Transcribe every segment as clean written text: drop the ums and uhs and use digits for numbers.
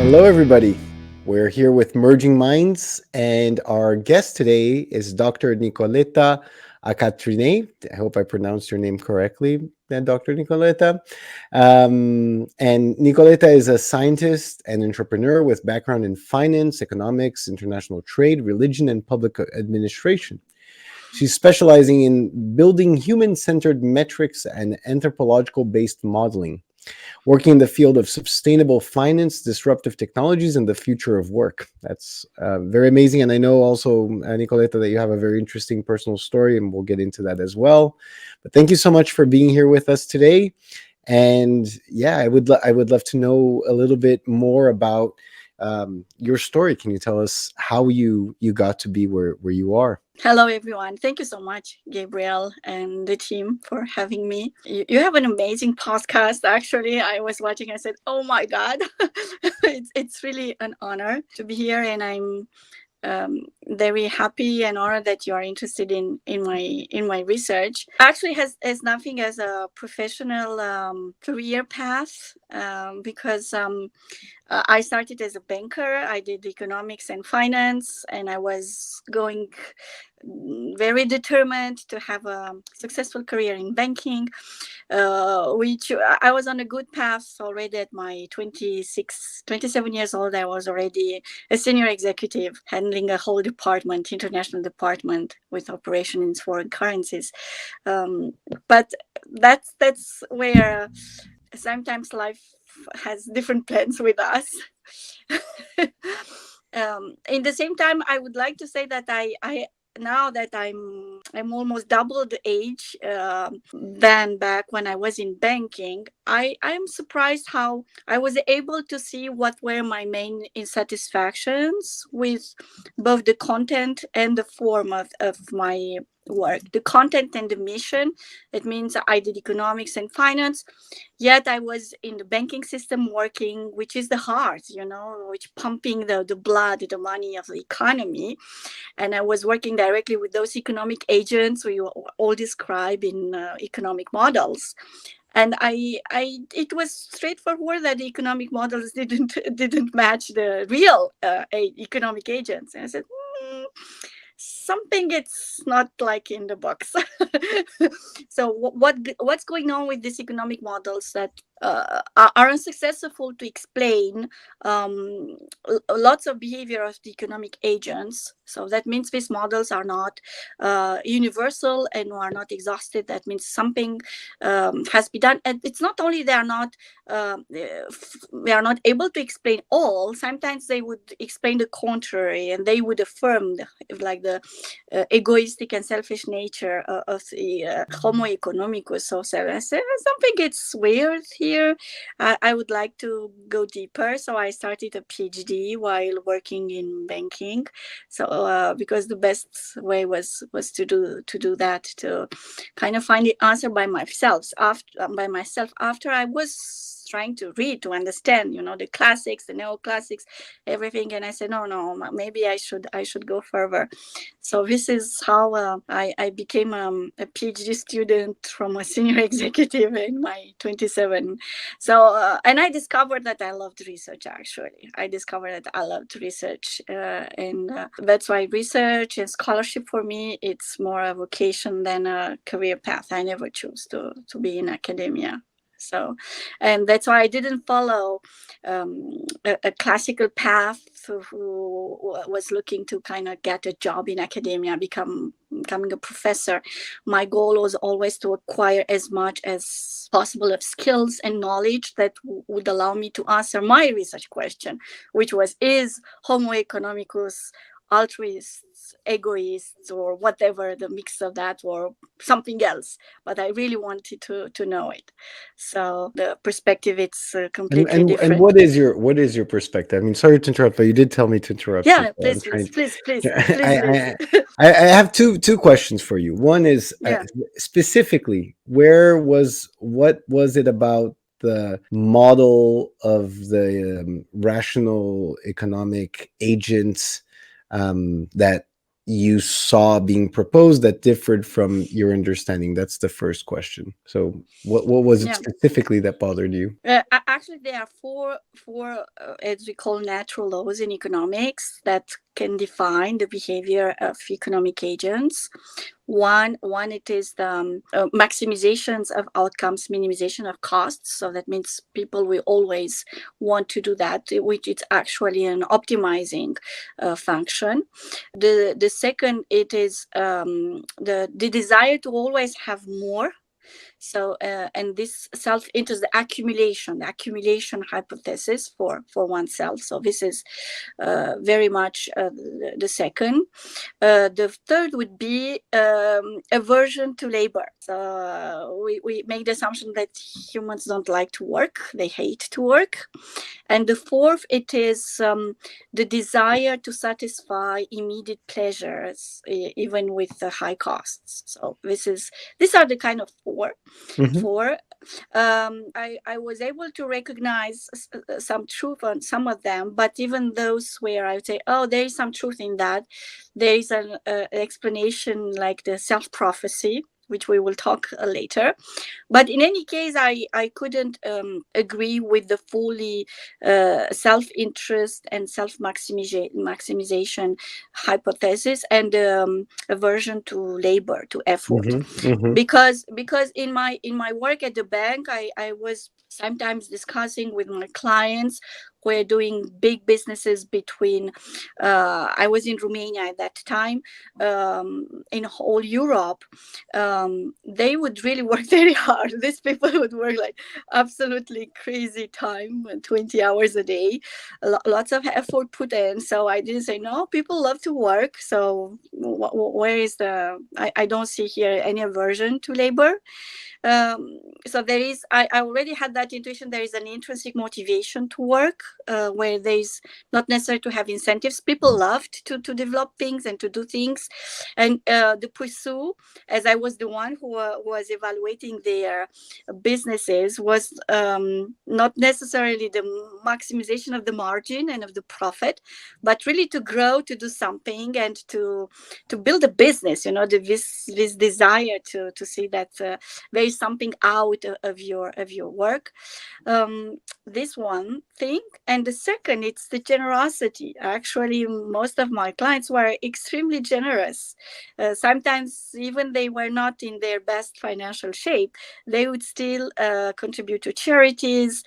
Hello, everybody. We're here with Merging Minds, and our guest today is Dr. Nicoleta Acatrinei. I hope I pronounced your name correctly, Dr. Nicoleta. And Nicoleta is a scientist and entrepreneur with background in finance, economics, international trade, religion, and public administration. She's specializing in building human-centered metrics and anthropological-based modeling, working in the field of sustainable finance, disruptive technologies, and the future of work. That's very amazing. And I know also, Nicoleta, that you have a very interesting personal story, and we'll get into that as well. But thank you so much for being here with us today. And yeah, I would love to know a little bit more about your story. Can you tell us how you got to be where you are? Hello, everyone. Thank you so much, Gabriel and the team, for having me. You have an amazing podcast. Actually, I was watching. I said, "Oh my God, it's really an honor to be here," and I'm very happy and honored that you are interested in my research. Actually, has nothing as a professional career path because I started as a banker. I did economics and finance, and I was going very determined to have a successful career in banking, which I was on a good path already at my 27 years old. I was already a senior executive handling a whole department, international department with operation in foreign currencies. But that's where sometimes life has different plans with us. In the same time, I would like to say that I now that I'm almost double the age than back when I was in banking, I'm surprised how I was able to see what were my main insatisfactions with both the content and the form of my work. The content and the mission, it means I did economics and finance, yet I was in the banking system working, which is the heart, which pumping the blood, the money of the economy. And I was working directly with those economic agents we all describe in economic models. And it was straightforward that the economic models didn't match the real economic agents. And I said, something it's not like in the box. So what's going on with these economic models that are unsuccessful to explain lots of behavior of the economic agents. So that means these models are not universal and are not exhausted. That means something has been done, and it's not only they are not able to explain all. Sometimes they would explain the contrary, and they would affirm the egoistic and selfish nature of the homo economicus. So I said something gets weird here. I would like to go deeper, so I started a PhD while working in banking. So because the best way was to do that, to kind of find the answer by myself after I was trying to read, to understand, the classics, the neoclassics, everything. And I said, no, maybe I should go further. So this is how I became a PhD student from a senior executive in my 27. So and I discovered that I loved research. Actually, I discovered that I loved research, and that's why research and scholarship for me, it's more a vocation than a career path. I never chose to be in academia. So, and that's why I didn't follow a classical path who was looking to kind of get a job in academia, becoming a professor. My goal was always to acquire as much as possible of skills and knowledge that would allow me to answer my research question, which was, is homo economicus altruists, egoists, or whatever the mix of that, or something else. But I really wanted to know it. So the perspective, it's And completely and different. what is your perspective? I mean, sorry to interrupt, but you did tell me to interrupt you. Yeah, So I'm please, please, trying. please, please, please, please. I I have two questions for you. One is Yeah. specifically, what was it about the model of the rational economic agents that you saw being proposed that differed from your understanding? That's the first question. So what was it Yeah. specifically that bothered you? Actually, there are four as we call natural laws in economics that can define the behavior of economic agents. One it is the maximizations of outcomes, minimization of costs. So that means people will always want to do that, which is actually an optimizing function. The second it is the desire to always have more. So and this self-interest, the accumulation hypothesis for oneself. So this is very much the second. The third would be aversion to labor. So we make the assumption that humans don't like to work, they hate to work. And the fourth, it is the desire to satisfy immediate pleasures, even with the high costs. So these are the kind of Mm-hmm. four. I was able to recognize some truth on some of them, but even those where I would say, oh, there is some truth in that, there is an explanation like the self prophecy, which we will talk later. But in any case, I couldn't agree with the fully self-interest and self-maximization hypothesis and aversion to labor, to effort, Mm-hmm. Mm-hmm. because in my work at the bank, I was sometimes discussing with my clients who are doing big businesses between I was in Romania at that time, in whole Europe. They would really work very hard. These people would work like absolutely crazy time, 20 hours a day, lots of effort put in. So I didn't say no, people love to work. So where is I don't see here any aversion to labor. So there is, I already had that intuition. There is an intrinsic motivation to work, where there is not necessary to have incentives. People loved to develop things and to do things, and the pursue, as I was the one who was evaluating their businesses, was not necessarily the maximization of the margin and of the profit, but really to grow, to do something, and to build a business. You know, this desire to see that there is something out of your work. This one thing. And the second, it's the generosity. Actually, most of my clients were extremely generous. Sometimes even they were not in their best financial shape, they would still contribute to charities,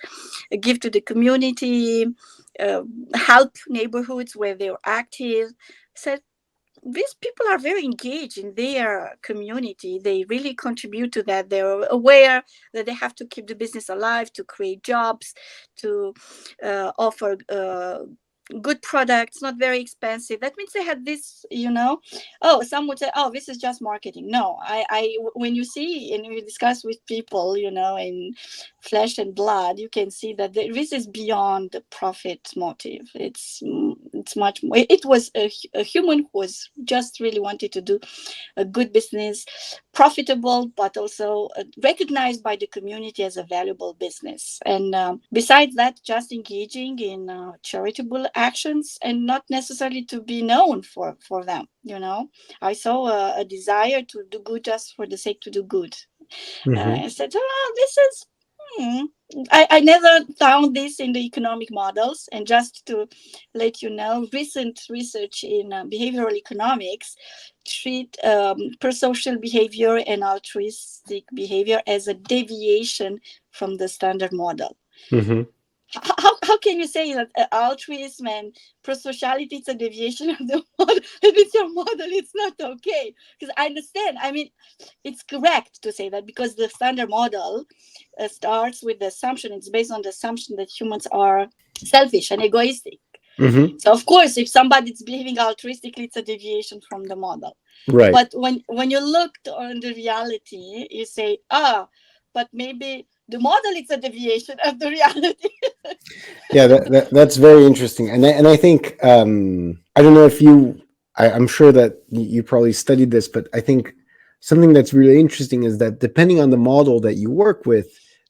give to the community, uh, help neighborhoods where they were active. So these people are very engaged in their community. They really contribute to that. They're aware that they have to keep the business alive, to create jobs, to offer good products, not very expensive. That means they had this, you know. Oh, some would say, oh, this is just marketing. No, when you see and you discuss with people, you know, in flesh and blood, you can see that this is beyond the profit motive. It's much more. It was a human who was just really wanted to do a good business, profitable, but also recognized by the community as a valuable business. And besides that, just engaging in charitable actions and not necessarily to be known for them. You know, I saw a desire to do good just for the sake to do good. Mm-hmm. I said, oh, this is. Hmm. I never found this in the economic models. And just to let you know, recent research in behavioral economics treat prosocial behavior and altruistic behavior as a deviation from the standard model. Mm-hmm. How can you say that altruism and prosociality is a deviation of the model? If it's your model, it's not okay. Because I understand. I mean, it's correct to say that because the standard model starts with the assumption, it's based on the assumption that humans are selfish and egoistic. Mm-hmm. So, of course, if somebody's behaving altruistically, it's a deviation from the model. Right. But when you look on the reality, you say, but maybe the model is a deviation of the reality. Yeah, that's very interesting, and I think I don't know if you. I'm sure that you probably studied this, but I think something that's really interesting is that depending on the model that you work with,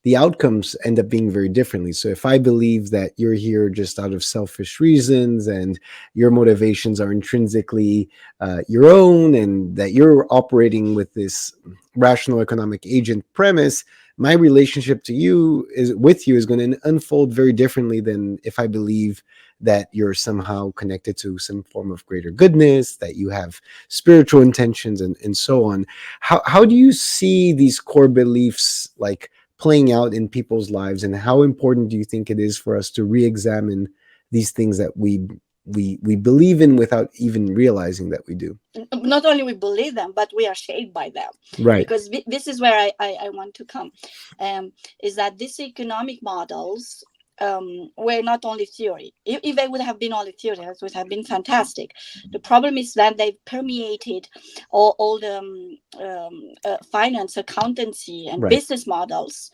the outcomes end up being very differently. So if I believe that you're here just out of selfish reasons and your motivations are intrinsically your own, and that you're operating with this rational economic agent premise, my relationship to you is going to unfold very differently than if I believe that you're somehow connected to some form of greater goodness, that you have spiritual intentions, and so on. How do you see these core beliefs like playing out in people's lives, and how important do you think it is for us to re-examine these things that we believe in without even realizing that we do? Not only we believe them, but we are shaped by them. Right. Because this is where I want to come, is that these economic models were not only theory. If they would have been only theory, that would have been fantastic. The problem is that they've permeated all the finance, accountancy, and Right. business models,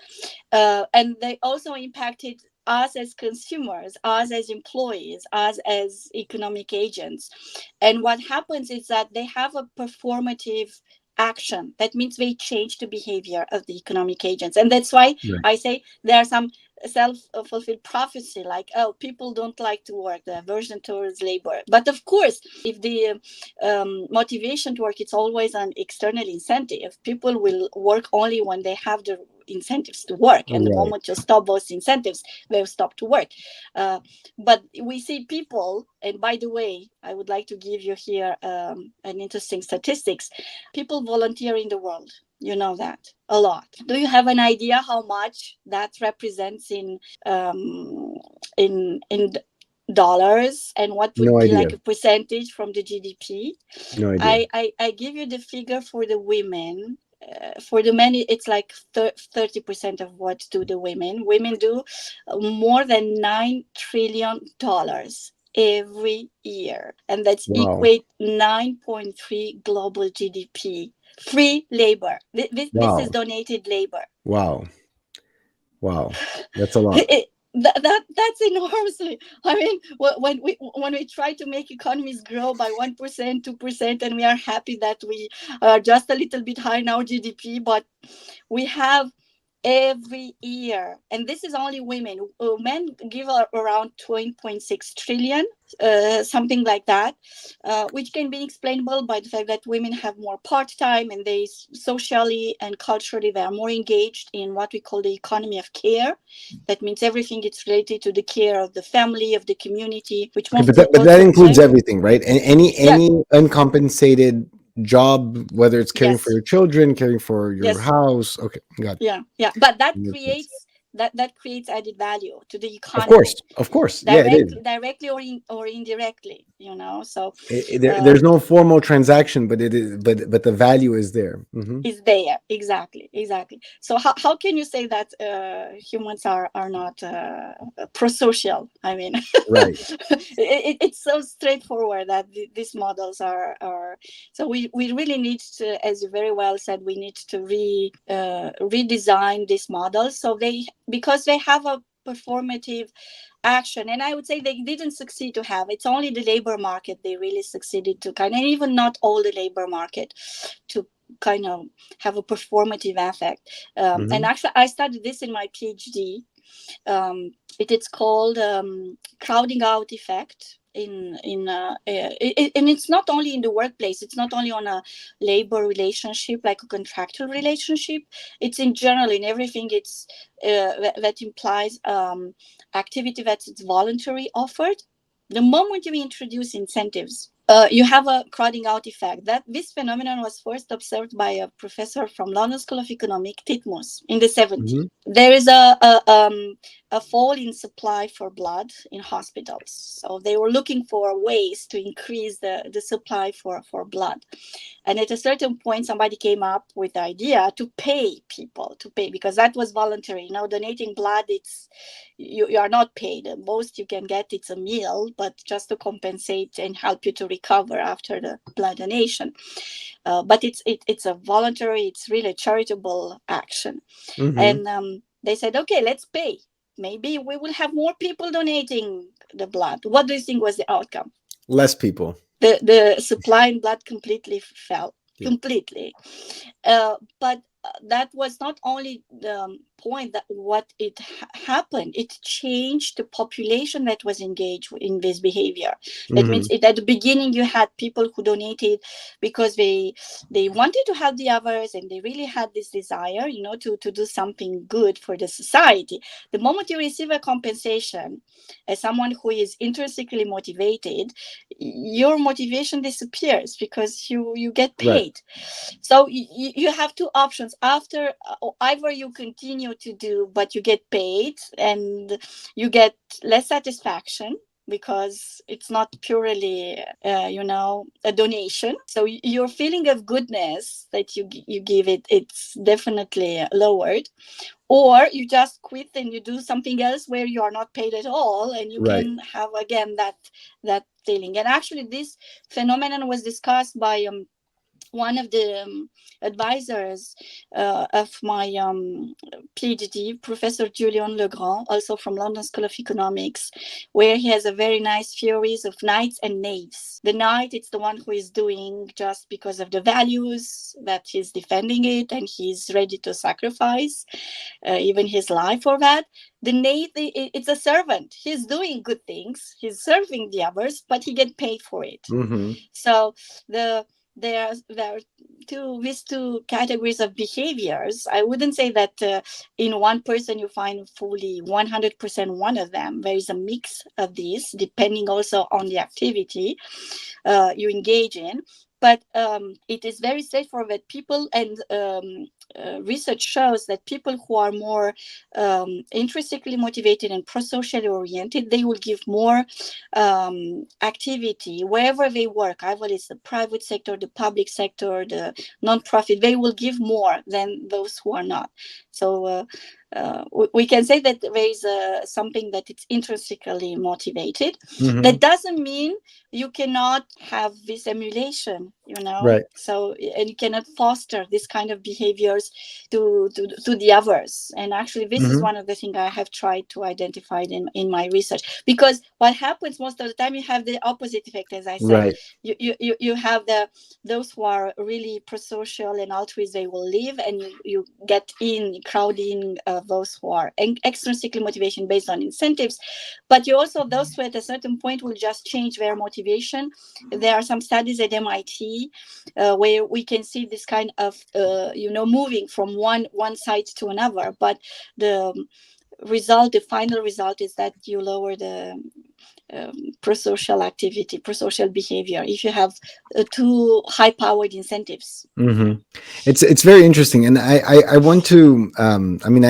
and they also impacted us as consumers, us as employees, us as economic agents. And what happens is that they have a performative action. That means they change the behavior of the economic agents. And that's why Right. I say there are some self-fulfilled prophecy, like, oh, people don't like to work, the aversion towards labor. But of course, if the motivation to work, it's always an external incentive. People will work only when they have the incentives to work, and the Right. moment you stop those incentives, they'll stop to work. But we see people, and by the way, I would like to give you here an interesting statistics. People volunteer in the world, you know that, a lot. Do you have an idea how much that represents in dollars, and what would No be idea. like a percentage from the GDP? No idea. I give you the figure for the women. For the men, it's like 30% of what do the women. Women do more than $9 trillion every year, and that's Wow. equate 9.3 global GDP. Free labor. This is Wow. donated labor. Wow. Wow. That's a lot. That's enormously. I mean, when we try to make economies grow by 1%, 2%, and we are happy that we are just a little bit high in our GDP, but we have every year, and this is only women. Men give around 20.6 trillion, something like that, which can be explainable by the fact that women have more part-time, and they socially and culturally they are more engaged in what we call the economy of care. That means everything is related to the care of the family, of the community, which Okay, most but that also includes gender. everything, right? And Yeah. any uncompensated job, whether it's caring for Yes. your children, caring for your Yes. house. Okay, got Yeah, but that it. creates that creates added value to the Of course, economy, of course. Yeah, it is. directly or indirectly, so There's no formal transaction, but it is. But the value is there. Hmm. is there. Exactly. So how can you say that humans are not pro-social? I mean, Right. it's so straightforward that these models are. So we really need to, as you very well said, we need to redesign these models, so they, because they have a performative action, and I would say they didn't succeed to have. It's only the labor market they really succeeded to kind, and even not all the labor market, to kind of have a performative effect. And Hmm. actually, I studied this in my PhD. It's called crowding out effect and it's not only in the workplace. It's not only on a labor relationship, like a contractual relationship. It's in general in everything. It's that implies activity that's voluntary offered. The moment you introduce incentives, you have a crowding out effect. That this phenomenon was first observed by a professor from London School of Economics, Titmus, in the 70s. Hmm. There is a fall in supply for blood in hospitals. So they were looking for ways to increase the supply for blood. And at a certain point, somebody came up with the idea to pay people to pay, because that was voluntary. Donating blood, you are not paid. The most you can get, it's a meal, but just to compensate and help you to recover after the blood donation. But it's a voluntary, it's really a charitable action. Hmm. And they said, okay, let's pay. Maybe we will have more people donating the blood. What do you think was the outcome? Less people. The supply in blood completely fell. Yeah. Completely. But that was not only the point that what it happened, it changed the population that was engaged in this behavior. That means at the beginning you had people who donated because they wanted to help the others, and they really had this desire, to do something good for the society. The moment you receive a compensation as someone who is intrinsically motivated, your motivation disappears because you get Right. paid. So you have two options after. Either you continue to do but you get paid and you get less satisfaction because it's not purely a donation, so your feeling of goodness that you give it, it's definitely lowered. Or you just quit and you do something else where you are not paid at all, and you Right. can have again that feeling. And actually this phenomenon was discussed by one of the advisors of my PhD, Professor Julien Legrand, also from London School of Economics, where he has a very nice theories of knights and knaves. The knight, it's the one who is doing just because of the values that he's defending it, and he's ready to sacrifice even his life for that. The knave, it's a servant. He's doing good things. He's serving the others, but he get paid for it. So there are these two categories of behaviors. I wouldn't say that in one person you find fully 100% one of them. There is a mix of these, depending also on the activity you engage in. But it is very straightforward that people, and research shows that people who are more intrinsically motivated and pro-socially oriented, they will give more activity wherever they work, either it's the private sector, the public sector, the non-profit. They will give more than those who are not. So we can say that there is something that it's intrinsically motivated. That doesn't mean you cannot have this emulation, Right. so, and you cannot foster this kind of behaviors to the others. And actually this is one of the things I have tried to identify in my research, because what happens most of the time, you have the opposite effect. As I said, Right. you have those who are really pro-social and altruist, they will leave, and you get in crowding those who are extrinsically motivation based on incentives. But you also, those who at a certain point will just change their motivation. There are some studies at MIT where we can see this kind of moving from one side to another, but the final result is that you lower the pro-social activity, pro-social behavior, if you have too high-powered incentives. It's very interesting, and I want to I mean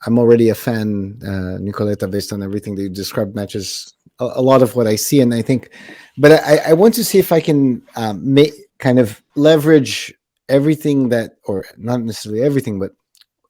I'm already a fan, Nicoleta, based on everything that you described matches a lot of what I see, and I think, but I want to see if I can kind of leverage everything that, or not necessarily everything, but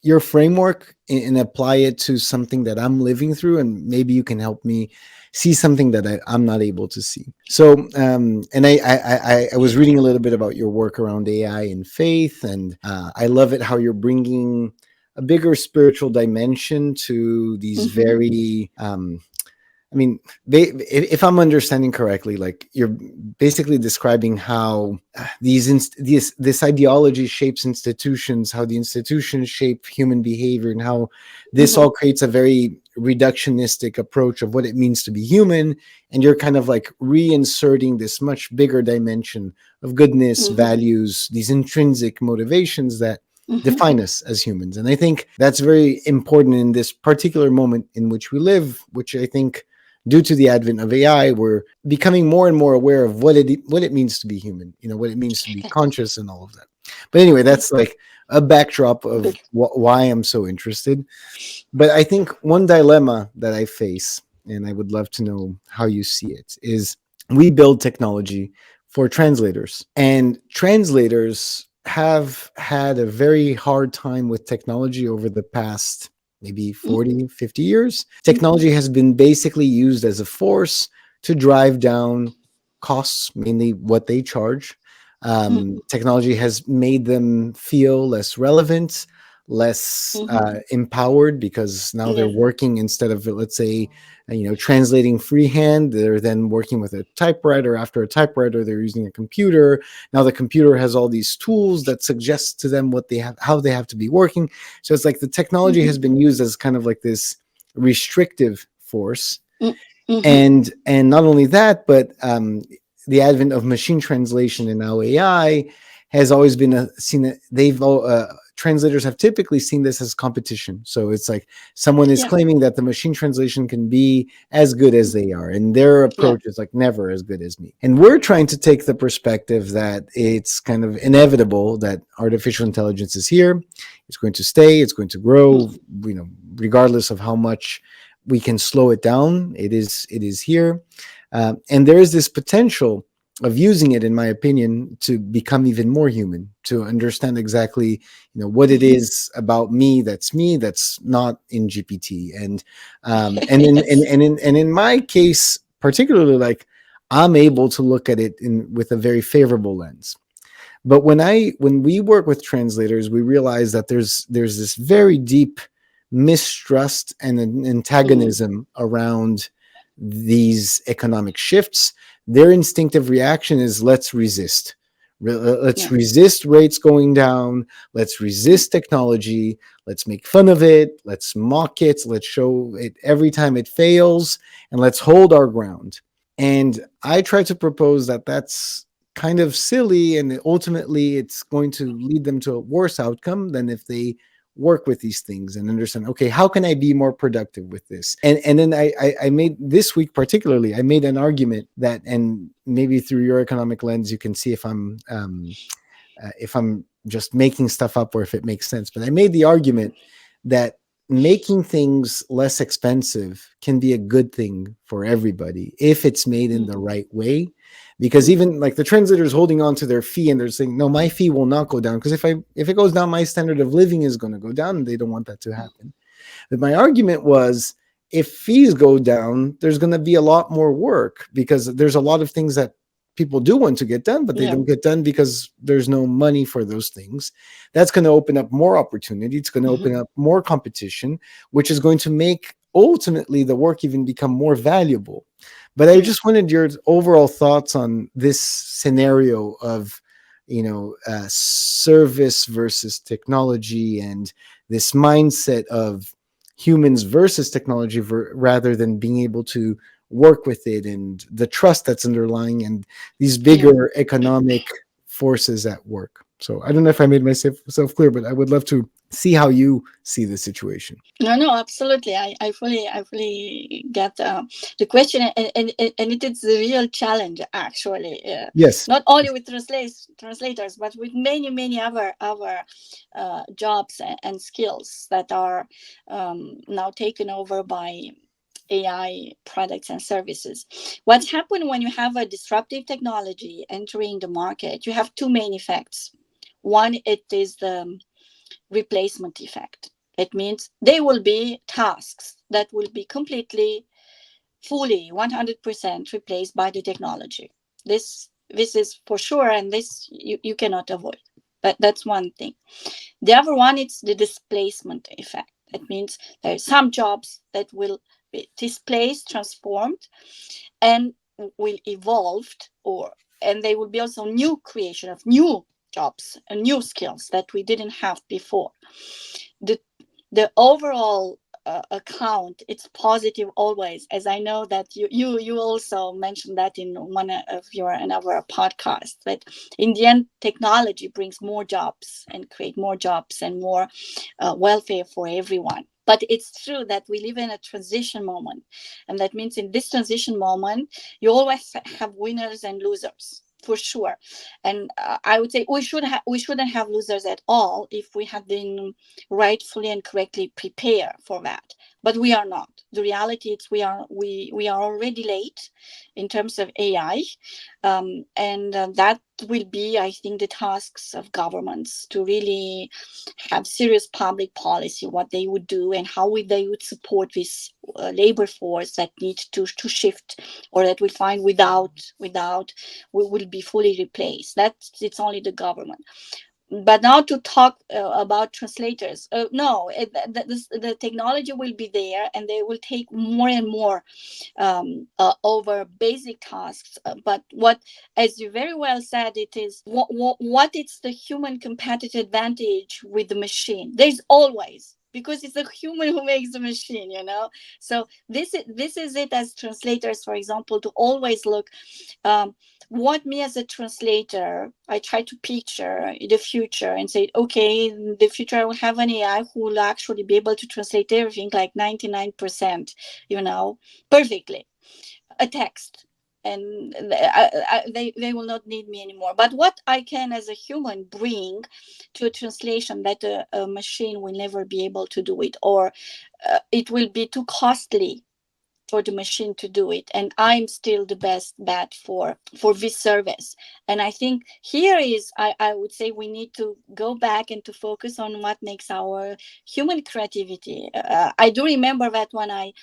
your framework, and apply it to something that I'm living through, and maybe you can help me see something that I'm not able to see. So, and I was reading a little bit about your work around AI and faith, and I love it how you're bringing a bigger spiritual dimension to these very I mean, if I'm understanding correctly, like you're basically describing how this ideology shapes institutions, how the institutions shape human behavior, and how this all creates a very reductionistic approach of what it means to be human. And you're kind of like reinserting this much bigger dimension of goodness, values, these intrinsic motivations that define us as humans. And I think that's very important in this particular moment in which we live, which I think, due to the advent of AI, we're becoming more and more aware of what it means to be human, what it means to be conscious and all of that. But anyway, that's like a backdrop of why I'm so interested. But I think one dilemma that I face, and I would love to know how you see it, is we build technology for translators, and translators have had a very hard time with technology over the past maybe 40, 50 years. Technology has been basically used as a force to drive down costs, mainly what they charge. Technology has made them feel less relevant, less Mm-hmm. empowered, because now they're Yeah. working, instead of, let's say, translating freehand, they're then working with a typewriter. After a typewriter, they're using a computer. Now the computer has all these tools that suggest to them what they have, how they have to be working. So it's like the technology Mm-hmm. has been used as kind of like this restrictive force. Mm-hmm. And not only that, but the advent of machine translation and now AI has always been seen. They've translators have typically seen this as competition. So it's like someone is Yeah. claiming that the machine translation can be as good as they are, and their Yeah. approach is like never as good as me. And we're trying to take the perspective that it's kind of inevitable that artificial intelligence is here. It's going to stay. It's going to grow. Regardless of how much we can slow it down. It is here, and there is this potential of using it, in my opinion, to become even more human, to understand exactly what it Mm-hmm. is about me that's not in GPT, and in my case particularly, like, I'm able to look at it with a very favorable lens. But when we work with translators, we realize that there's this very deep mistrust and an Mm-hmm. antagonism around these economic shifts. Their instinctive reaction is, let's resist. Let's Yeah. resist rates going down. Let's resist technology. Let's make fun of it. Let's mock it. Let's show it every time it fails. And let's hold our ground. And I try to propose that that's kind of silly, and ultimately it's going to lead them to a worse outcome than if they work with these things and understand, okay, how can I be more productive with this? And then I made, this week particularly, I made an argument that, and maybe through your economic lens you can see if I'm just making stuff up or if it makes sense. But I made the argument that making things less expensive can be a good thing for everybody if it's made in the right way. Because Mm-hmm. even like the translators holding on to their fee, and they're saying, no, my fee will not go down, because if it goes down, my standard of living is going to go down, and they don't want that to happen. But my argument was, if fees go down, there's going to be a lot more work, because there's a lot of things that people do want to get done, but they Yeah. don't get done because there's no money for those things. That's going to open up more opportunity. It's going to Mm-hmm. open up more competition, which is going to make ultimately the work even become more valuable. But I Yeah. just wanted your overall thoughts on this scenario of, service versus technology, and this mindset of humans versus technology, rather than being able to work with it, and the trust that's underlying, and these Yeah. bigger economic forces at work. So I don't know if I made myself clear, but I would love to see how you see the situation. No, no, absolutely. I fully get the question, and it is a real challenge actually. Yes. Not only with translators, but with many other jobs and skills that are now taken over by AI products and services. What's happened when you have a disruptive technology entering the market? You have two main effects. One, it is the replacement effect. It means there will be tasks that will be completely, fully, 100% replaced by the technology. This is for sure, and this you cannot avoid. That's one thing. The other one is the displacement effect. That means there are some jobs that will be displaced, transformed, and will evolve, or and they will be also new creation of new jobs and new skills that we didn't have before. The the overall account, it's positive always, as I know that you also mentioned that in one of your another podcast, that in the end technology brings more jobs and create more jobs and more welfare for everyone. But it's true that we live in a transition moment, and that means in this transition moment you always have winners and losers, for sure. And I would say we shouldn't have losers at all if we had been rightfully and correctly prepare for that. But we are not. The reality is we are already late in terms of AI, and that will be, I think, the tasks of governments to really have serious public policy, what they would do and how they would support this labor force that needs to shift, or that we find without we will be fully replaced. That it's only the government. but now to talk about translators, no, the technology will be there, and they will take more and more over basic tasks. But what, as you very well said, it is what is the human competitive advantage with the machine? There's always, because it's the human who makes the machine, you know. So this is it, as translators, for example, to always look, um, what me as a translator, I try to picture the future and say, okay, in the future I will have an AI who will actually be able to translate everything like 99%, you know, perfectly, a text. And they will not need me anymore. But what I can as a human bring to a translation that a machine will never be able to do it, or it will be too costly for the machine to do it, and I'm still the best bet for this service. And I think here is, I would say, we need to go back and to focus on what makes our human creativity. I do remember that when I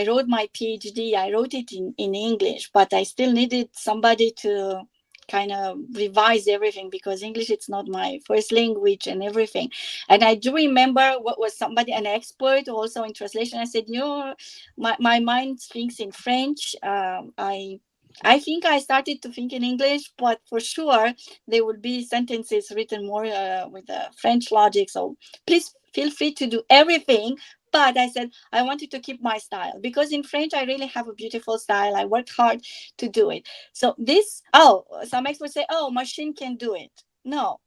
wrote my PhD, I wrote it in English, but I still needed somebody to kind of revise everything, because English, it's not my first language and everything. And I do remember what was somebody, an expert also in translation. I said, you know, my mind thinks in French. I think I started to think in English, but for sure there will be sentences written more with French logic. So please feel free to do everything. But I said I wanted to keep my style, because in French I really have a beautiful style. I worked hard to do it. So this, oh, some experts say, oh, machine can do it. No,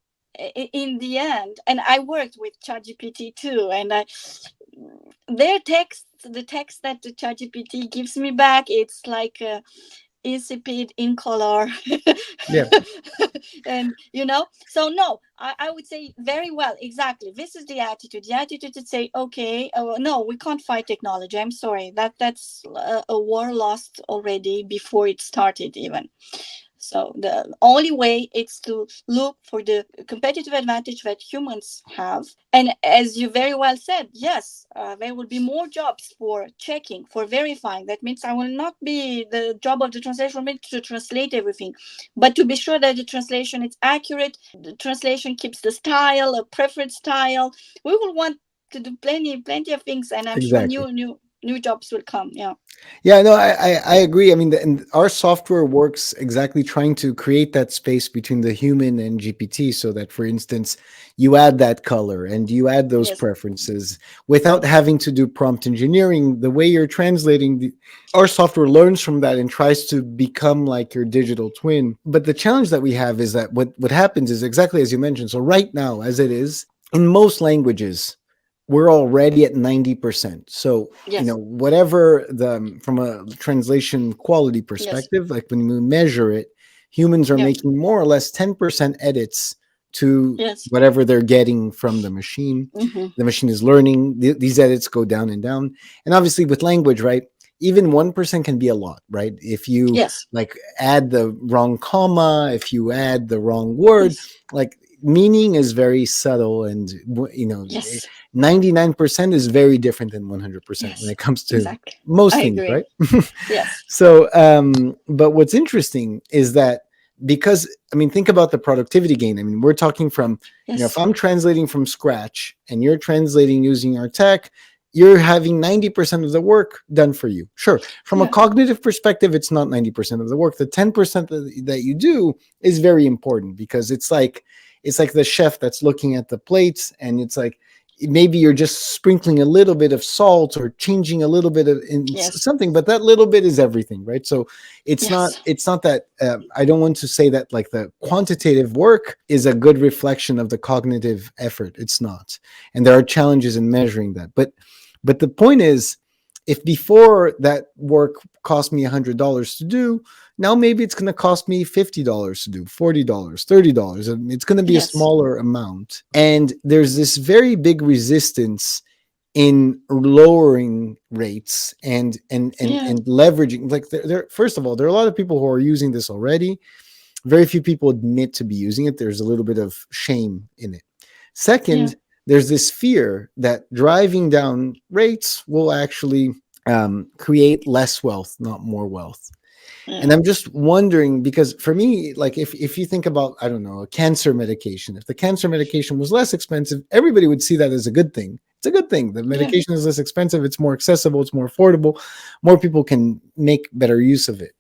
in the end, and I worked with ChatGPT too, and their text, the text that the ChatGPT gives me back, it's like insipid, incolor. Yeah, And you know, so no, I would say very well, exactly, this is the attitude to say, okay, no, we can't fight technology, I'm sorry, that's a war lost already before it started even. So the only way is to look for the competitive advantage that humans have. And as you very well said, yes, there will be more jobs for checking, for verifying. That means I will not be the job of the translation to translate everything, but to be sure that the translation is accurate, the translation keeps the style, a preferred style. We will want to do plenty of things, and I'm sure exactly. new jobs will come. Yeah. Yeah, no, I agree. I mean, and our software works exactly trying to create that space between the human and GPT, so that, for instance, you add that color and you add those Yes. preferences without having to do prompt engineering. The way you're translating, our software learns from that and tries to become like your digital twin. But the challenge that we have is that what happens is exactly as you mentioned. So right now, as it is in most languages, we're already at 90%. So, Yes. whatever from a translation quality Yes. perspective, like when we measure it, humans are Yeah. making more or less 10% edits to Yes. whatever they're getting from the machine. Mm-hmm. The machine is learning. These edits go down and down. And obviously with language, right? Even 1% can be a lot, right? If you Yes. like add the wrong comma, if you add the wrong word, Yes. like meaning is very subtle, and 99% is very different than 100% when Yes. it comes to Exactly. most I things, agree. right? Yes. So, but what's interesting is that, because, I mean, think about the productivity gain. I mean, we're talking from, if Yes. I'm translating from scratch and you're translating using our tech, you're having 90% of the work done for you. Sure. From a Yeah. cognitive perspective, it's not 90% of the work. The 10% that you do is very important, because it's like the chef that's looking at the plates, and it's like, maybe you're just sprinkling a little bit of salt or changing a little bit of in Yes. something, but that little bit is everything, right? So it's not Yes. it's not that, I don't want to say that like the quantitative work is a good reflection of the cognitive effort. It's not, and there are challenges in measuring that. But the point is, if before that work cost me $100 to do, now maybe it's going to cost me $50 to do, $40, $30. It's going to be a Yes. smaller amount. And there's this very big resistance in lowering rates Yeah. and leveraging. Like, first of all, there are a lot of people who are using this already. Very few people admit to be using it. There's a little bit of shame in it. Yeah. Second, there's this fear that driving down rates will actually create less wealth, not more wealth. And Yeah. I'm just wondering, because for me, like if you think about, I don't know, a cancer medication, if the cancer medication was less expensive, everybody would see that as a good thing. It's a good thing. The Yeah. medication is less expensive, it's more accessible, it's more affordable, more people can make better use of it.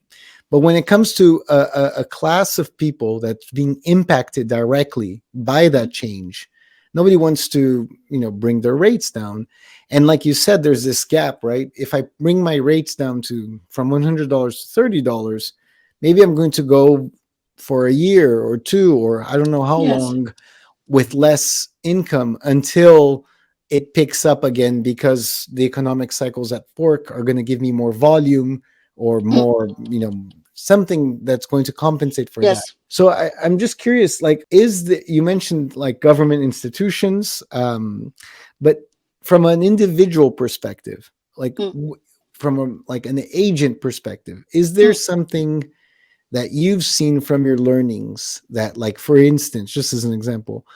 But when it comes to a class of people that's being impacted directly by that change, nobody wants to, bring their rates down. And like you said, there's this gap, right? If I bring my rates down to from $100 to $30, maybe I'm going to go for a year or two, or I don't know how Yes. long, with less income until it picks up again, because the economic cycles at work are going to give me more volume, or Mm. more, something that's going to compensate for that. Yes. So I'm just curious, like, you mentioned like government institutions, but from an individual perspective, like Mm. from like an agent perspective, is there Mm. something that you've seen from your learnings that, like, for instance, just as an example,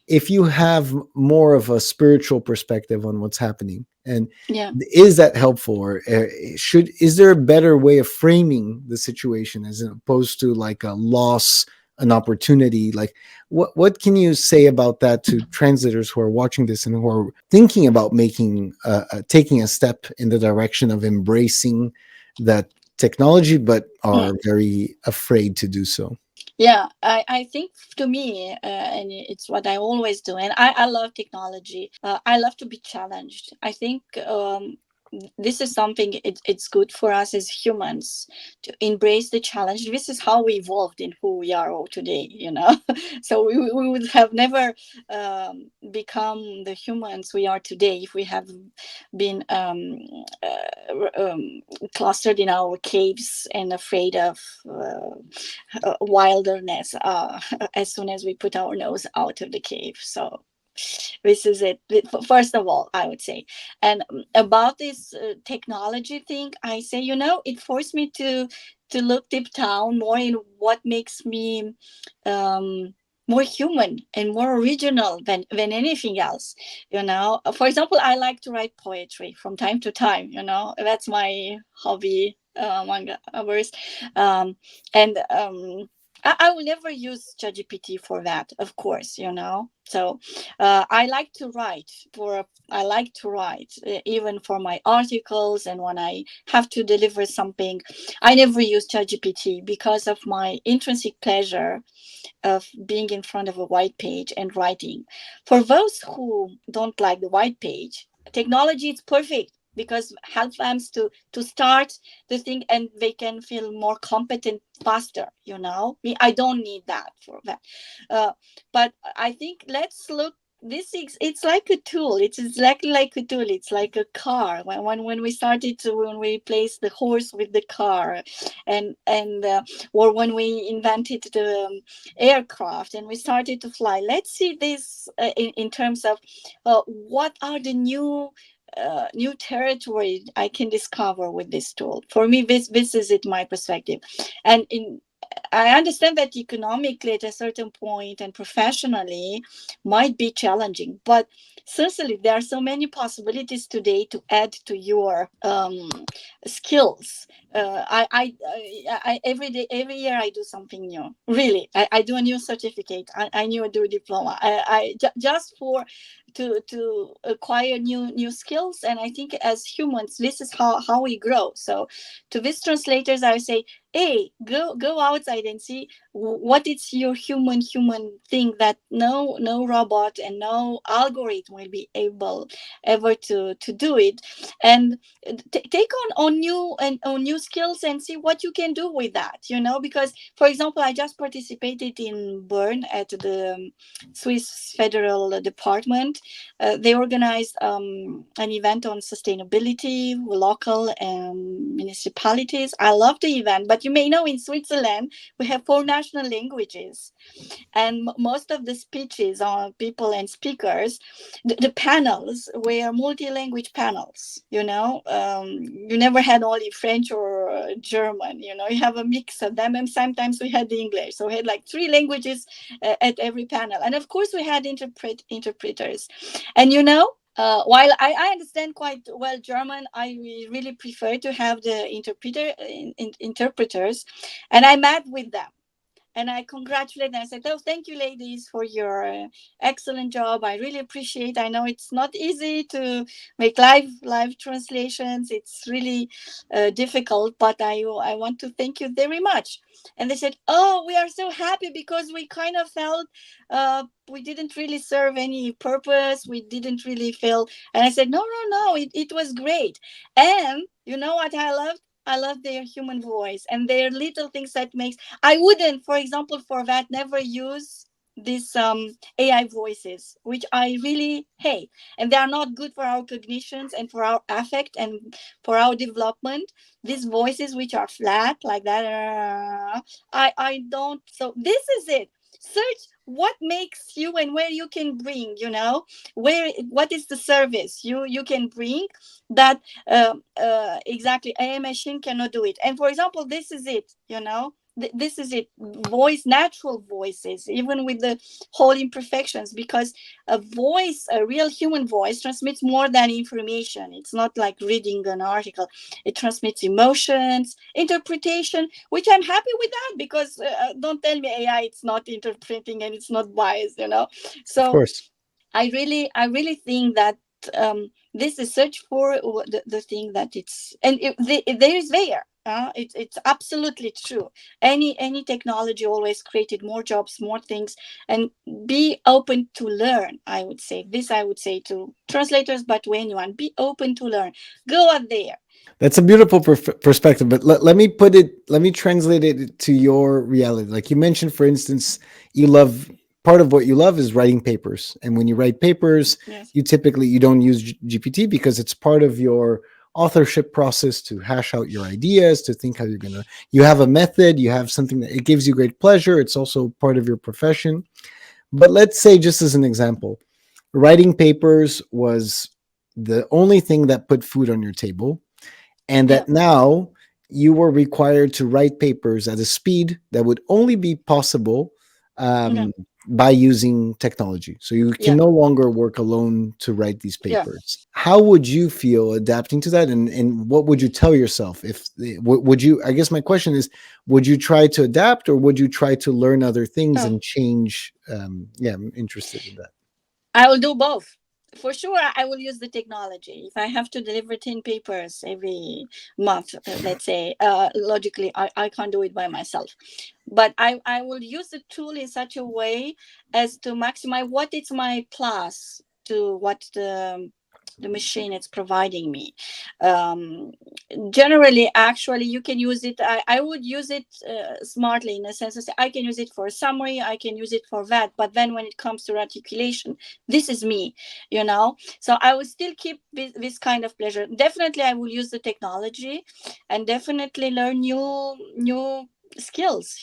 if you have more of a spiritual perspective on what's happening, and Yeah. is that helpful, or is there a better way of framing the situation as opposed to like a loss, an opportunity? Like, what can you say about that to translators who are watching this and who are thinking about making taking a step in the direction of embracing that technology, but Mm. are very afraid to do so? Yeah, I think to me, and it's what I always do, and I love technology. I love to be challenged. I think this is something, it's good for us as humans to embrace the challenge. This is how we evolved in who we are all today, So we would have never become the humans we are today if we have been clustered in our caves and afraid of wilderness as soon as we put our nose out of the cave. So this is it. First of all, I would say. And about this technology thing, I say, it forced me to look deep down more in what makes me um, more human and more original than anything else. For example, I like to write poetry from time to time. That's my hobby, among others. And I will never use ChatGPT for that, of course. So I like to write even for my articles, and when I have to deliver something, I never use ChatGPT because of my intrinsic pleasure of being in front of a white page and writing. For those who don't like the white page, technology is perfect because help them to start the thing, and they can feel more competent faster. Me, I don't need that for that. uh, but I think let's look, this is, it's like a tool. It's exactly like a tool. It's like a car. When we started to, when we placed the horse with the car, and or when we invented the aircraft and we started to fly. Let's see this in terms of what are the new territory I can discover with this tool. For me, this is it, my perspective. And I understand that economically at a certain point and professionally might be challenging, but certainly there are so many possibilities today to add to your skills. Every day, every year I do something new. Really, I do a new certificate. I do a diploma. Just for to acquire new skills. And I think as humans, this is how we grow. So to these translators, I say, hey, go outside and see what is your human thing that no robot and no algorithm will be able ever to do it. And take on new and on new skills and see what you can do with that. Because for example, I just participated in Bern at the Swiss Federal Department. They organized an event on sustainability, local municipalities. I love the event, but you may know in Switzerland we have 4 national languages, and most of the speeches on people and speakers, the panels were multi-language panels. You never had only French or German. You have a mix of them, and sometimes we had English, so we had like 3 languages at every panel, and of course we had interpreters. And While I understand quite well German, I really prefer to have the interpreters, and I met with them and I congratulate them. I said, "Oh, thank you, ladies, for your excellent job. I really appreciate. I know it's not easy to make live translations. It's really difficult, but I want to thank you very much." And they said, "Oh, we are so happy because we kind of felt we didn't really serve any purpose. We didn't really feel." And I said, "No, no, no. It was great." And you know what I loved? I love their human voice and their little things that makes. I wouldn't, for example, for that, never use these AI voices, which I really hate. And they are not good for our cognitions and for our affect and for our development. These voices, which are flat like that, I don't. So this is it. Search what makes you and where you can bring. Where what is the service you can bring that exactly a machine cannot do it. And for example, this is it. This is it. Voice, natural voices, even with the whole imperfections, because a real human voice transmits more than information. It's not like reading an article. It transmits emotions, interpretation, which I'm happy with that, because don't tell me AI it's not interpreting and it's not biased. Of So course. I really think that this is search for the thing that it's, and there is there. It's absolutely true. Any technology always created more jobs, more things, and be open to learn. I would say to translators, but to anyone, be open to learn. Go out there. That's a beautiful perspective, but let me translate it to your reality. Like you mentioned, for instance, you love part of what you love is writing papers. And when you write papers, Yes. you don't use GPT because it's part of your authorship process to hash out your ideas, to think how you have a method, you have something that it gives you great pleasure. It's also part of your profession. But let's say, just as an example, writing papers was the only thing that put food on your table, and Yeah. that now you were required to write papers at a speed that would only be possible Yeah. um, by using technology. So you can Yeah. no longer work alone to write these Yeah. papers. How would you feel adapting to that? And what would you tell yourself if would you? I guess my question is, would you try to adapt or would you try to learn other things Oh, and change? Yeah, I'm interested in that. I will do both. For sure, I will use the technology. If I have to deliver 10 papers every month, let's say, logically, I can't do it by myself. But I will use the tool in such a way as to maximize what is my plus to what the machine is providing me. Um, Generally, actually, you can use it. I would use it smartly, in a sense that I can use it for summary, I can use it for that, but then when it comes to articulation, this is me. So I will still keep this kind of pleasure. Definitely I will use the technology and definitely learn new skills,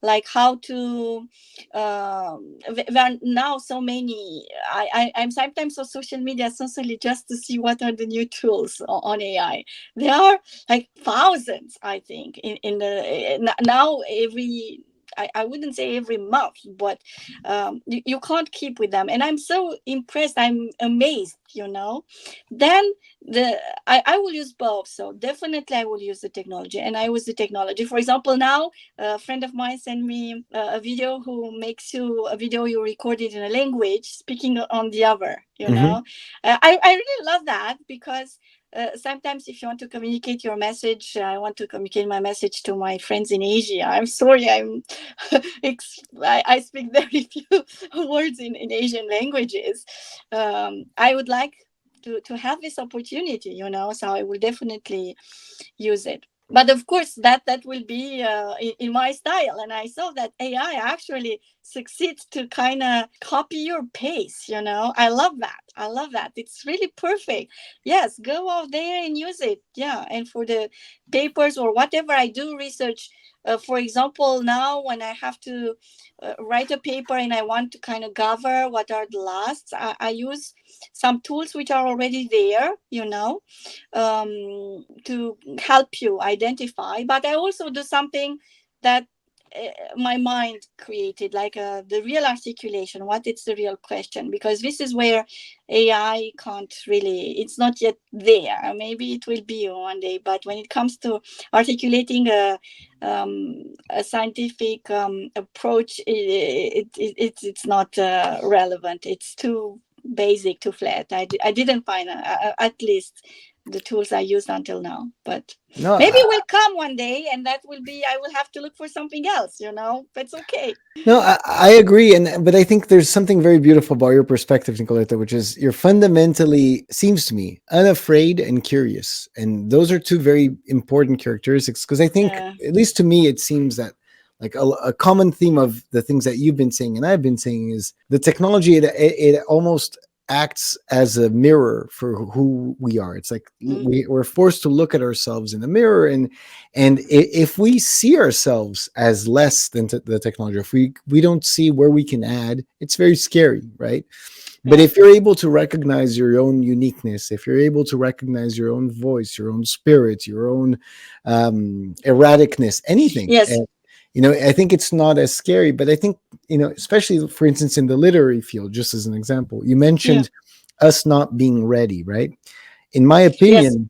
like how to there are now so many. I'm sometimes on social media essentially just to see what are the new tools on AI. There are like thousands, I think, in the now every. I wouldn't say every month, but you can't keep with them. And I'm so impressed. I'm amazed. Then I will use both. So definitely I will use the technology, and I use the technology. For example, now a friend of mine sent me a video who makes you a video you recorded in a language speaking on the other. Hmm. I really love that because sometimes if you want to communicate your message, I want to communicate my message to my friends in Asia. I'm sorry, I speak very few words in Asian languages. I would like to have this opportunity, so I will definitely use it. But of course, that will be in my style. And I saw that AI actually succeeds to kind of copy your pace. I love that. I love that. It's really perfect. Yes, go out there and use it. Yeah, and for the papers or whatever I do research. For example, now when I have to write a paper and I want to kind of gather what are the lasts, I use some tools which are already there, to help you identify. But I also do something that my mind created, like the real articulation, what is the real question, because this is where AI can't really, it's not yet there. Maybe it will be one day, but when it comes to articulating a scientific approach, it's not relevant. It's too basic, too flat. I didn't find at least the tools I used until now, but No, maybe it will come one day, and that will be, I will have to look for something else, That's okay. no, I agree, and but I think there's something very beautiful about your perspective, Nicoleta, which is you're fundamentally, seems to me, unafraid and curious, and those are two very important characteristics. Because I think, Yeah. at least to me, it seems that like a common theme of the things that you've been saying and I've been saying is the technology. It almost acts as a mirror for who we are. It's like Mm, we're forced to look at ourselves in the mirror, and if we see ourselves as less than the technology, if we don't see where we can add, it's very scary, right? But yeah. if you're able to recognize your own uniqueness, if you're able to recognize your own voice, your own spirit, your own erraticness, anything, Yes. I think it's not as scary. But I think, especially for instance in the literary field, just as an example, you Yeah. mentioned us not being ready, right? In my Yes. opinion,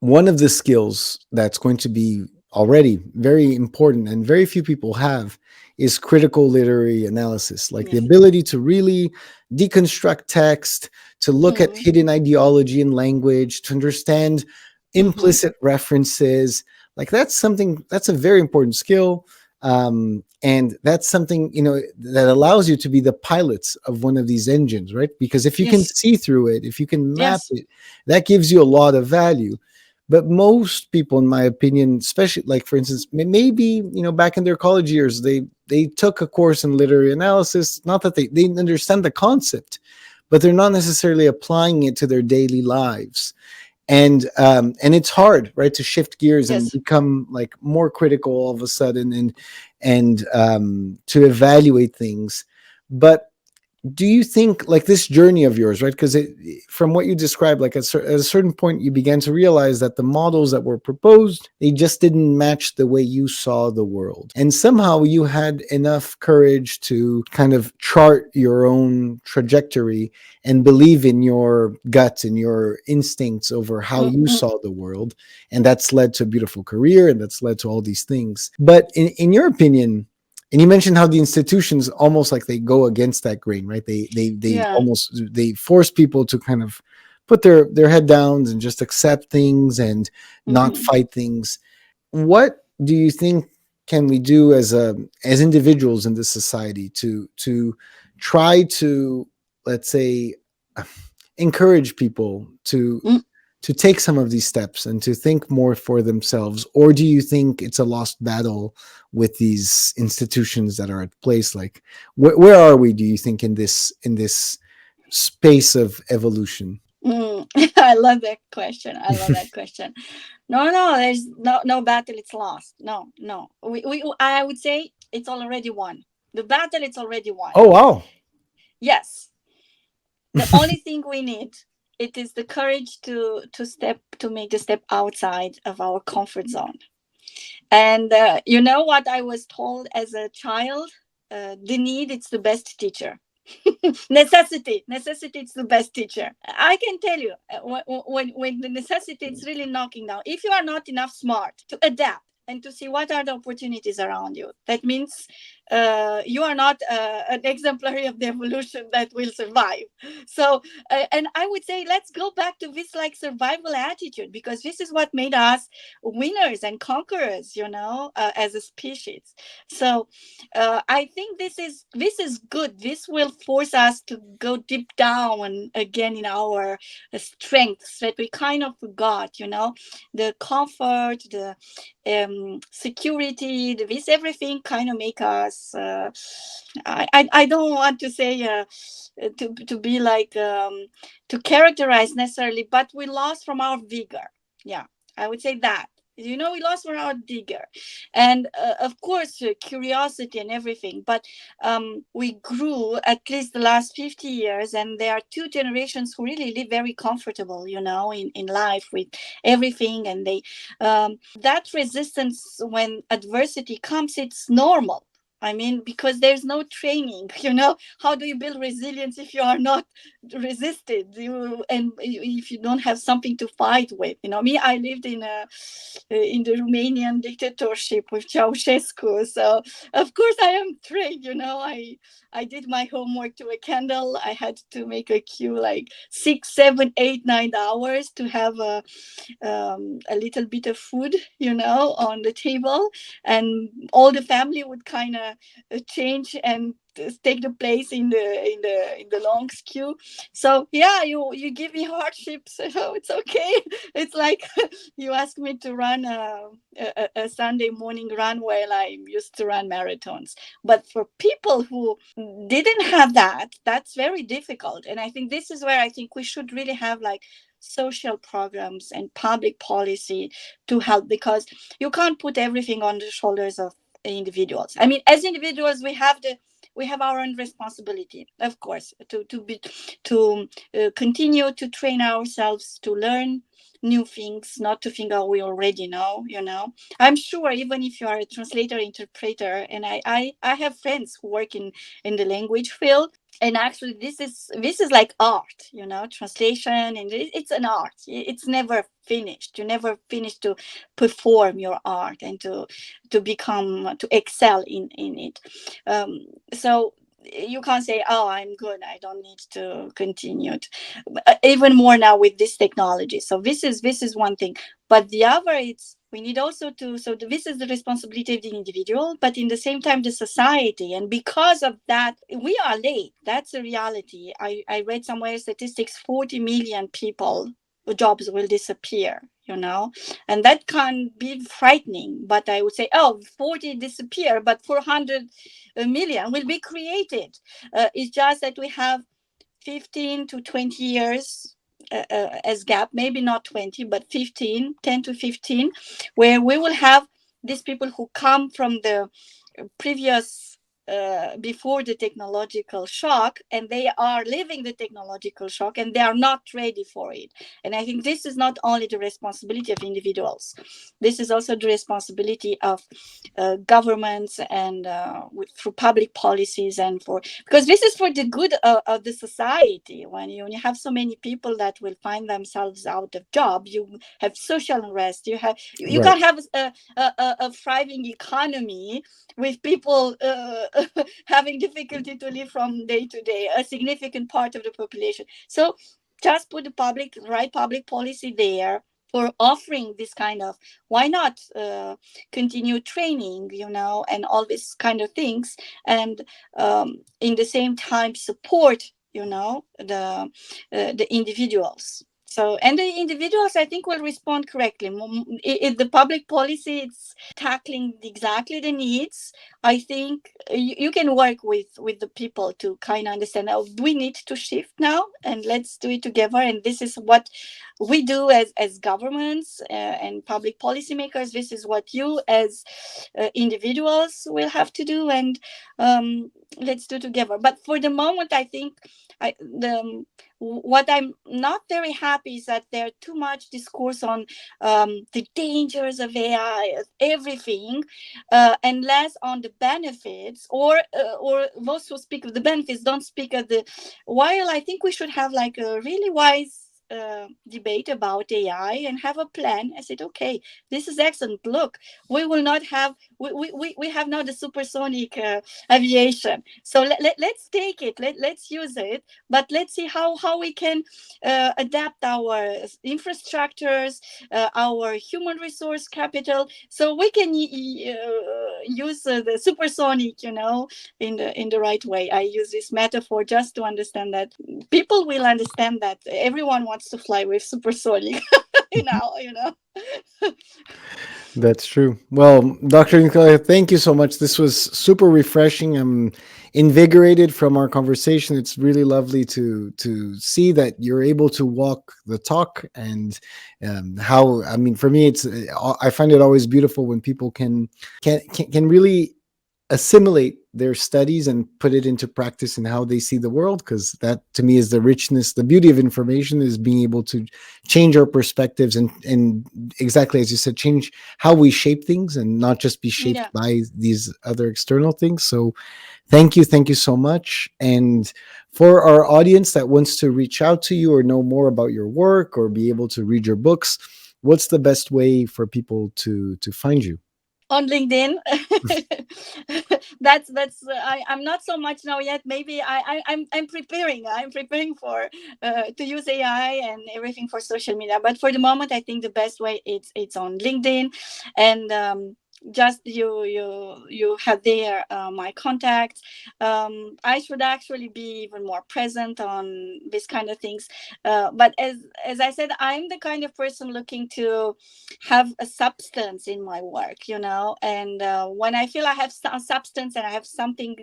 one of the skills that's going to be already very important and very few people have is critical literary analysis, like the Yes. ability to really deconstruct text, to look at Mm-hmm. hidden ideology in language, to understand Mm-hmm. implicit references. Like that's a very important skill. And that's something, that allows you to be the pilots of one of these engines, right? Because if you can Yes. see through it, if you can map Yes. it, that gives you a lot of value. But most people, in my opinion, especially like for instance, maybe back in their college years, they took a course in literary analysis. Not that they understand the concept, but they're not necessarily applying it to their daily lives. And it's hard, right, to shift gears and Yes. become like more critical all of a sudden, and to evaluate things. But do you think like this journey of yours, right? Because from what you described, like at a certain point, you began to realize that the models that were proposed, they just didn't match the way you saw the world. And somehow you had enough courage to kind of chart your own trajectory and believe in your gut and your instincts over how you Mm-hmm. saw the world. And that's led to a beautiful career, and that's led to all these things. But in your opinion, and you mentioned how the institutions almost like they go against that grain, right? They Yeah. almost they force people to kind of put their head down and just accept things and not Mm-hmm. fight things. What do you think can we do as individuals in this society to try to, let's say, encourage people to take some of these steps and to think more for themselves? Or do you think it's a lost battle with these institutions that are at place? Like where are we, do you think, in this space of evolution? I love that question. I love that question. No, there's no battle. It's lost. No, no. I would say it's already won. The battle, it's already won. Oh wow. Yes. The only thing we need, it is the courage to make the step outside of our comfort zone. And you know what I was told as a child? The need, it's the best teacher. Necessity is the best teacher. I can tell you, when the necessity is really knocking down, if you are not enough smart to adapt and to see what are the opportunities around you, that means you are not an exemplary of the evolution that will survive. So and I would say, let's go back to this like survival attitude, because this is what made us winners and conquerors, as a species. So I think this is good. This will force us to go deep down again in our strengths that we kind of forgot. The comfort, the security, this everything kind of make us. I don't want to say to be like to characterize necessarily, but we lost from our vigor. Yeah, I would say that. We lost our digger. And of course, curiosity and everything. But we grew at least the last 50 years, and there are two generations who really live very comfortable, in life with everything. And that resistance when adversity comes, it's normal. I mean, because there's no training, how do you build resilience if you are not resisted, and if you don't have something to fight with? Me, I lived in the Romanian dictatorship with Ceausescu, so of course I am trained. I did my homework to a candle. I had to make a queue like 6, 7, 8, 9 hours to have a little bit of food, on the table, and all the family would kind of change and take the place in the long queue. So yeah, you give me hardships, so it's okay. It's like you ask me to run a Sunday morning run while I used to run marathons. But for people who didn't have that, that's very difficult. And I think this is where I think we should really have like social programs and public policy to help, because you can't put everything on the shoulders of individuals. I mean, as individuals, we have our own responsibility, of course, to continue to train ourselves to learn new things, not to think, oh, we already know. I'm sure even if you are a translator, interpreter, and I have friends who work in the language field, and actually this is like art, translation, and it's an art. It's never finished. You never finish to perform your art and to excel in it. So you can't say, oh, I'm good, I don't need to continue even more now with this technology. So this is one thing. But the other, it's we need also to, so this is the responsibility of the individual, but in the same time the society. And because of that, we are late. That's a reality. I read somewhere statistics, 40 million people jobs will disappear, and that can be frightening. But I would say, oh, 40 disappear, but 400 million will be created. It's just that we have 15 to 20 years as gap, maybe not 20, but 15, 10 to 15, where we will have these people who come from the previous, before the technological shock, and they are living the technological shock and they are not ready for it. And I think this is not only the responsibility of individuals, this is also the responsibility of governments, and through public policies, and because this is for the good of the society. When you have so many people that will find themselves out of job, you have social unrest, you Right. can't have a thriving economy with people having difficulty to live from day to day, a significant part of the population. So just put the right public policy there for offering this kind of, why not continue training, and all these kind of things, and in the same time support, the individuals. So, and the individuals, I think, will respond correctly. If the public policy, it's tackling exactly the needs, I think you can work with the people to kind of understand, oh, we need to shift now, and let's do it together. And this is what we do as governments and public policymakers. This is what you as individuals will have to do, and let's do together. But for the moment, I think what I'm not very happy is that there too much discourse on the dangers of AI, everything, and less on the benefits, or those who speak of the benefits don't speak of the. While I think we should have like a really wise debate about AI and have a plan. I said, okay, this is excellent. Look, we will not have we have now the supersonic aviation. So let's take it. Let's use it. But let's see how we can adapt our infrastructures, our human resource capital, so we can use the supersonic, in the right way. I use this metaphor just to understand that people will understand that everyone wants to fly with supersonic. now, you know. That's true. Well, Dr. Nicoleta, thank you so much. This was super refreshing. I'm invigorated from our conversation. It's really lovely to see that you're able to walk the talk, and how, I mean, for me, it's I find it always beautiful when people can really assimilate their studies and put it into practice in how they see the world, because that to me is the richness, the beauty of information, is being able to change our perspectives, and exactly as you said, change how we shape things and not just be shaped Yeah. by these other external things. So thank you so much. And for our audience that wants to reach out to you or know more about your work or be able to read your books, what's the best way for people to find you? On LinkedIn. I'm not so much now yet. Maybe I'm preparing for to use AI and everything for social media. But for the moment, I think the best way it's on LinkedIn, and just you have there my contacts. I should actually be even more present on this kind of things. But as I said, I'm the kind of person looking to have a substance in my work, you know. And when I feel I have some substance and I have something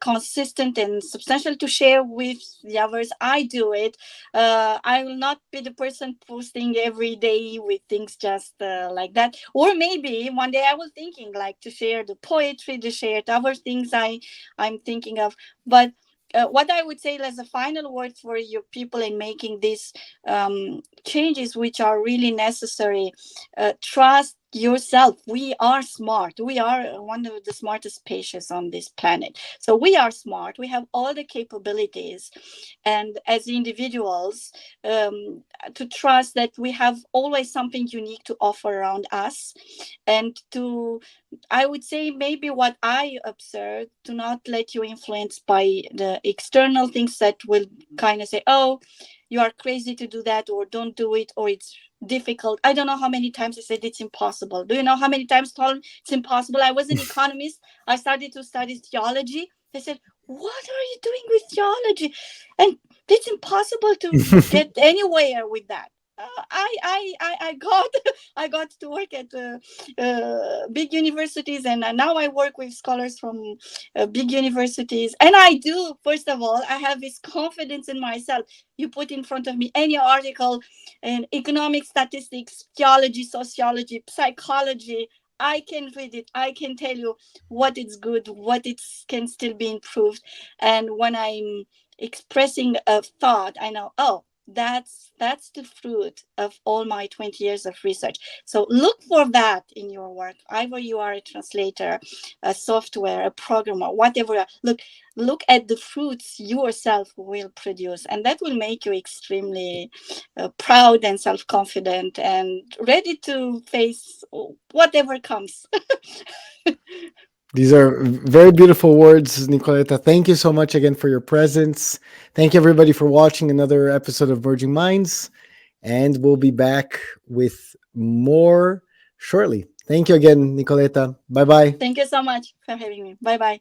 consistent and substantial to share with the others, I do it. I will not be the person posting every day with things just like that. Or maybe one day I was thinking like to share the poetry, to share the other things I'm thinking of. But what I would say as a final word for your people in making these changes, which are really necessary, trust yourself. We are smart. We are one of the smartest species on this planet. So we are smart. We have all the capabilities. And as individuals, to trust that we have always something unique to offer around us. And to, I would say, maybe what I observed, to not let you influence by the external things that will kind of say, oh, you are crazy to do that, or don't do it, or it's difficult. I don't know how many times I said it's impossible. Do you know how many times I told them it's impossible? I was an economist. I started to study theology. They said, what are you doing with theology? And it's impossible to get anywhere with that. I got I got to work at big universities, and now I work with scholars from big universities. And I do, first of all, I have this confidence in myself. You put in front of me any article in economic statistics, theology, sociology, psychology, I can read it. I can tell you what is good, what it can still be improved. And when I'm expressing a thought, I know, oh, that's the fruit of all my 20 years of research. So look for that in your work. Either you are a translator, a software, a programmer, whatever. Look at the fruits yourself will produce, and that will make you extremely proud and self-confident and ready to face whatever comes. These are very beautiful words, Nicoleta. Thank you so much again for your presence. Thank you, everybody, for watching another episode of Merging Minds. And we'll be back with more shortly. Thank you again, Nicoleta. Bye bye. Thank you so much for having me. Bye bye.